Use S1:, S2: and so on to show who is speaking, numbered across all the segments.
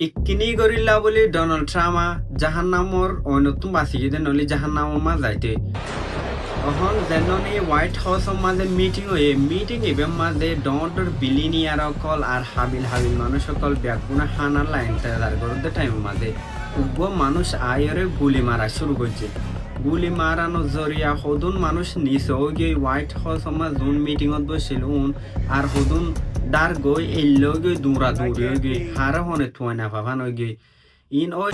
S1: ইক্কিনি গরিল্লা বলি Donald Trump জাহান্নামর অন্যতম বাসিগিদে নলি জাহান্নামর মা যাইতে অহন যেননি হোয়াইট হাউসর মাঝে মিটিং ইবে মাঝে ডর বিলিনিয়ার অকল আর হাবিল মানুষ সকল ব্যাগুনা হানার লাইন তার করতে টাইম মাঝে উগ্র মানুষ আয়রে গুলি মারা শুরু করছে গুলি মারানো জরিয়া হদুন মানুষ নিচে গিয়ে হোয়াইট হাউসর মাঝে June মিটিংত বসছিল R হদুন dar goi ello goi dura duri goi hara hone tuana pavano goi in o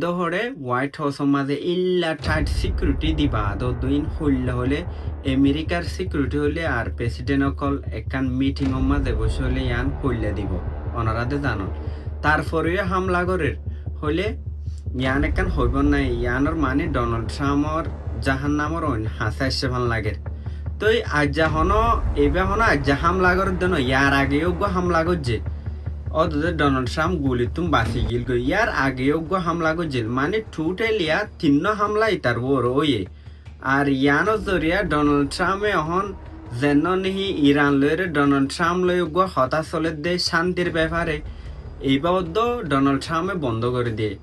S1: দহরে হোয়াইট হাউসর মাঝে ইল্লা টাইট সিকিউরিটি দিবা দুইন হইলে হলে আমেরিকার সিকিউরিটি হলে আর প্রেসিডেন্ট অকল একান মিটিং মাঝে বসে হলে ইয়ান হইলে দিব অনারাতে জানো তারপরেও হামলা করে হলে ইয়ান একান হইব নাই ইয়ানোর মানে ডোনাল্ড ট্রাম্পর জাহান্নামর হাসা এসে ভাল লাগে তো আজ হনো এবার হনো আজ হামলা করার জন্য ইয়ার আগেও হামলা করছে অথচ ডোনাল্ড ট্রাম্প গুলি তুম বাঁচি গিল গই ইয়ার আগেও হামলা করছিল মানে টোটালিয়া তিন হামলা ইতার বড় ওয়ে আর ইয়ানো জরিয়া ডোনাল্ড ট্রাম্পে এখন যেন নিহি ইরান লইরে ডোনাল্ড ট্রাম্প লই হতাশলে দে শান্তির ব্যাপারে এই বাবদ ডোনাল্ড ট্রাম্পে বন্ধ করে দিয়ে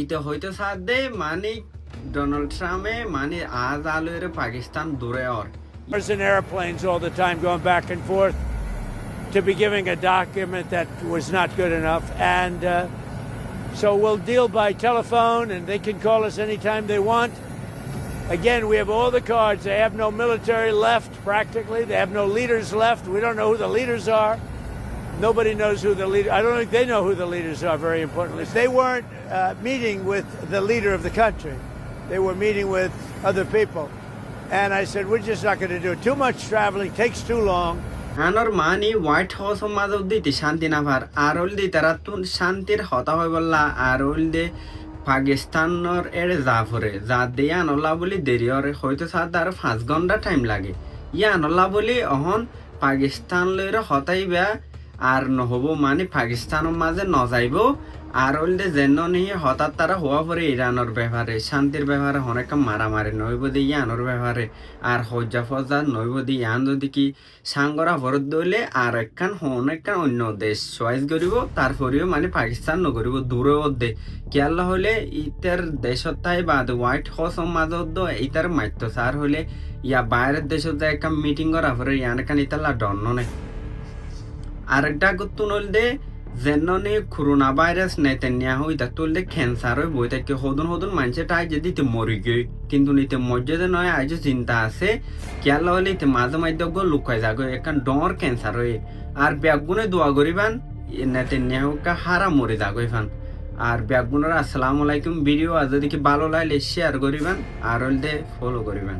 S1: ইতে হয়তো সাথ দে মানে ডোনাল্ড ট্রাম্পে মানে আজ আলোরে পাকিস্তান দূরে আর
S2: In airplanes all the time going back and forth to be giving a document that was not good enough. And so we'll deal by telephone and they can call us anytime they want. Again, we have all the cards. They have no military left practically. They have no leaders left. We don't know who the leaders are. Nobody knows who the leader. I don't think they know who the leaders are, very importantly. They weren't meeting with the leader of the country. They were meeting with other people. And I said, we're just not going to do it. Too much traveling takes too long.
S1: আনর money White House মাঝে দিতে শান্তি না পার আর হল দি তারা তুন শান্তির হতা হয়ে বললা আর হল দে পাকিস্তানর এড়ে যা ফরে যা দিয়ে আনল্লা বলি দেরি হরে হয়তো সাত আর 5 ঘন্টা টাইম লাগে ইয়া আনল্লা বলি অহন পাকিস্তান লইরে হতাইবা আর নহব মানে পাকিস্তানের মাঝে নজাইব আর হল দে যেন নিয়ে হঠাৎ তারা হওয়া পরে ইরানোর ব্যাপারে শান্তির ব্যাপারে অনেক মারামারি নইব দি ইয়ানোর ব্যাপারে আর হজ্জা ফজা নইব দি ইয়ান যদি কি সাংগরা ভরত দইলে আর একখান অনেকখান অন্য দেশ চয়েস করিব তারপরেও মানে পাকিস্তান নকরিব দূরে দে কেয়াল্লা হলে ইতার দেশত তাই বাদ হোয়াইট হাউসর মাজত ইতার মাত্য সার হলে ইয়া বাইরের দেশত একটা মিটিং করা পরে ইয়ান এখান ইতাল্লা ডন্ন নেই আরেকটা করতুন হল দে যেন করোনা ভাইরাস নেতানিয়াহু ইতা তুললে ক্যান্সার হয়ে বই থাকে হদুন মানুষে টাই যদি মরি গই কিন্তু নিতে মর্যাদা নয় আজ চিন্তা আছে কেয়াল হলে ইতে মাঝে মাঝে লুকাই যাগ এখন ডর ক্যান্সার হয়ে আর ব্যাগুনে দোয়া করিবান নেতানিয়াহুকে হারা মরে যাগ ফান আর ব্যাগুনের আসসালামু আলাইকুম ভিডিও আজ যদি ভালো লাগলে শেয়ার করিবান আর হলে ফলো করিবান।